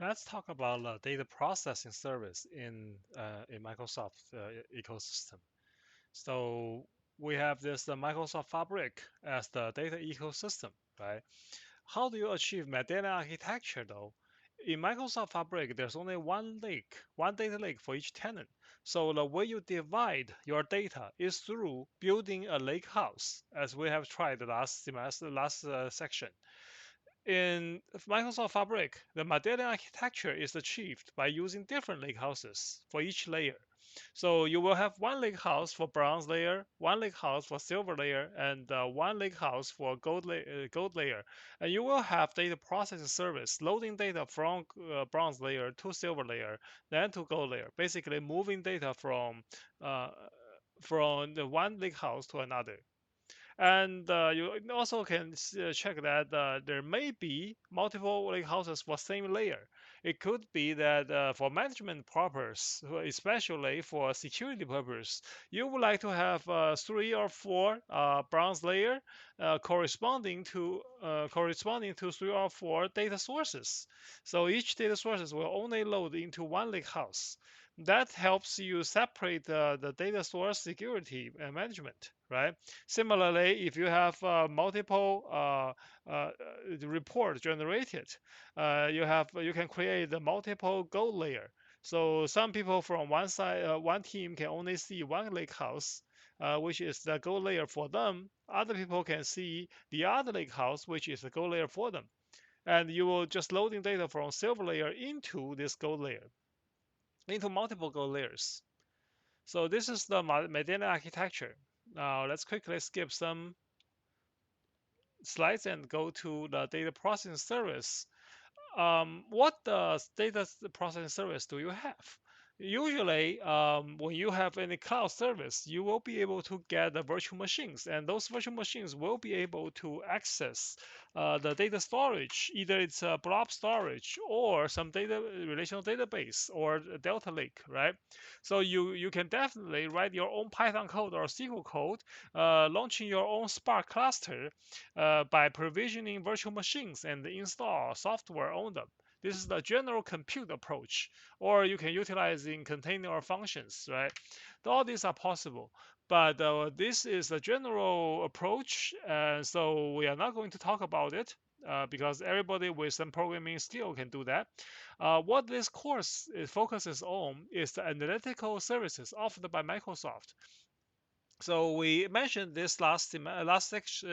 Let's talk about data processing service in Microsoft ecosystem. So we have this Microsoft Fabric as the data ecosystem, right? How do you achieve Medallion architecture though? In Microsoft Fabric, there's only one lake, one data lake for each tenant. So the way you divide your data is through building a lake house, as we have tried the last semester, last section. In Microsoft Fabric, the Medallion architecture is achieved by using different lakehouses for each layer. So you will have one lakehouse for bronze layer, one lakehouse for silver layer, and one lakehouse for gold layer. And you will have data processing service loading data from bronze layer to silver layer, then to gold layer, basically moving data uh, from the one lakehouse to another. And you also can check that there may be multiple lake houses for same layer. It could be that for management purpose, especially for security purpose, you would like to have 3 or 4 bronze layer corresponding to 3 or 4 data sources. So each data sources will only load into one lake house. That helps you separate the data source security and management, right? Similarly, if you have multiple report generated, you can create the multiple gold layer. So some people from one side, one team can only see one lake house, which is the gold layer for them. Other people can see the other lake house, which is the gold layer for them. And you will just loading data from silver layer into this gold layer, into multiple gold layers. So this is the Medina architecture. Now let's quickly skip some slides and go to the data processing service. What data processing service do you have? Usually, when you have any cloud service, you will be able to get the virtual machines, and those virtual machines will be able to access the data storage. Either it's a blob storage or some data relational database or a Delta Lake, right? So you can definitely write your own Python code or SQL code, launching your own Spark cluster by provisioning virtual machines and install software on them. This is the general compute approach, or you can utilize in container or functions, right? All these are possible, but this is a general approach, so we are not going to talk about it. Because everybody with some programming skill can do that. What this course focuses on is the analytical services offered by Microsoft. So we mentioned this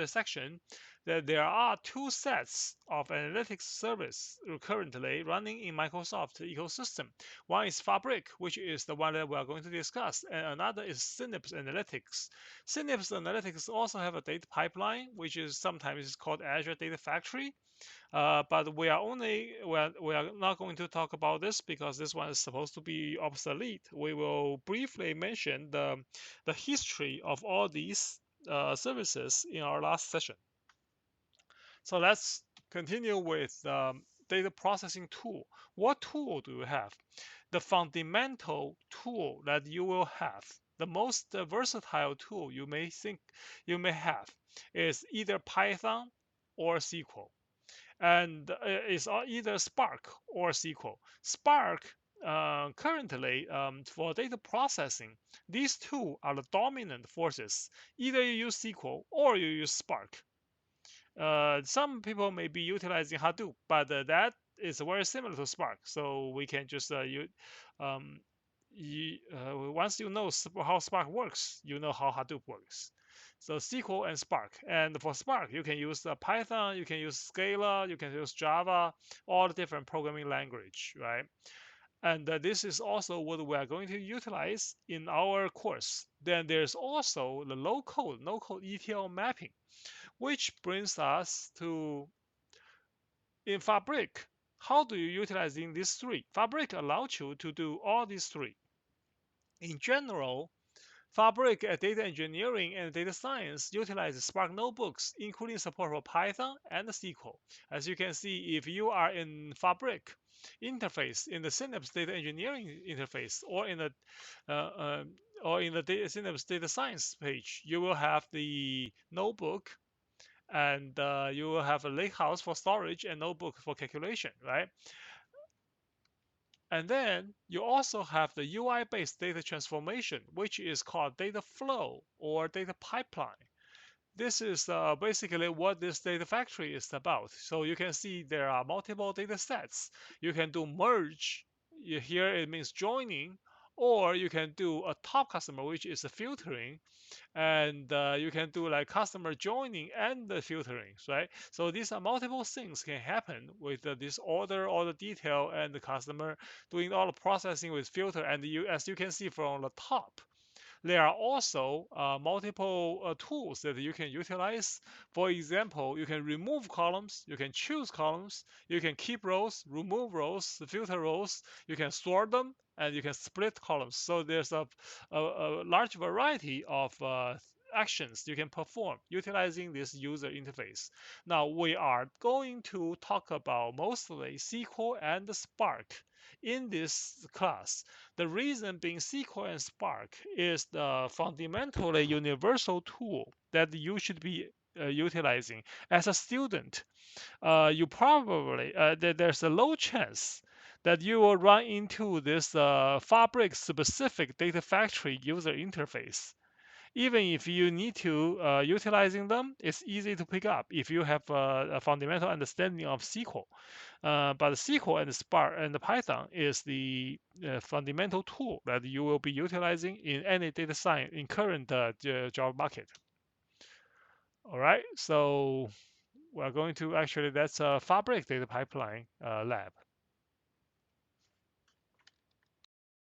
section that there are 2 sets of analytics service currently running in Microsoft ecosystem. One is Fabric, which is the one that we are going to discuss, and another is Synapse Analytics. Synapse Analytics also have a data pipeline, which is sometimes called Azure Data Factory. But we are not going to talk about this because this one is supposed to be obsolete. We will briefly mention the history of all these services in our last session. So let's continue with data processing tool. What tool do you have? The fundamental tool that you will have, the most versatile tool you may have, is either Python or SQL, and it's either Spark or SQL. Spark currently for data processing, these two are the dominant forces. Either you use SQL or you use Spark. Some people may be utilizing Hadoop, but that is very similar to Spark. So we can just um, once you know how Spark works, you know how Hadoop works. So SQL and Spark. And for Spark, you can use Python, you can use Scala, you can use Java, all the different programming language, right? And this is also what we are going to utilize in our course. Then there's also the no-code ETL mapping, which brings us to in Fabric. How do you utilize in these 3? Fabric allows you to do all these 3. In general, Fabric data engineering and data science utilizes Spark notebooks, including support for Python and SQL. As you can see, if you are in Fabric interface, in the Synapse data engineering interface, uh, uh, or in the Synapse data science page, you will have the notebook, and you will have a lakehouse for storage and notebook for calculation, right? And then you also have the UI-based data transformation, which is called data flow or data pipeline. This is basically what this data factory is about. So you can see there are multiple data sets. You can do merge. Here it means joining, or you can do a top customer, which is the filtering, and you can do like customer joining and the filtering, right? So these are multiple things can happen with this order, all the detail, and the customer doing all the processing with filter. And you, as you can see from the top, there are also multiple tools that you can utilize. For example, you can remove columns, you can choose columns, you can keep rows, remove rows, filter rows, you can sort them, and you can split columns. So there's a large variety of actions you can perform utilizing this user interface. Now we are going to talk about mostly SQL and Spark in this class. The reason being SQL and Spark is the fundamentally universal tool that you should be utilizing. As a student, you probably, there's a low chance that you will run into this Fabric specific data factory user interface. Even if you need to utilizing them, it's easy to pick up if you have a fundamental understanding of SQL. But SQL and Spark and Python is the fundamental tool that you will be utilizing in any data science in current job market. All right, so we're going to actually, that's a Fabric data pipeline lab.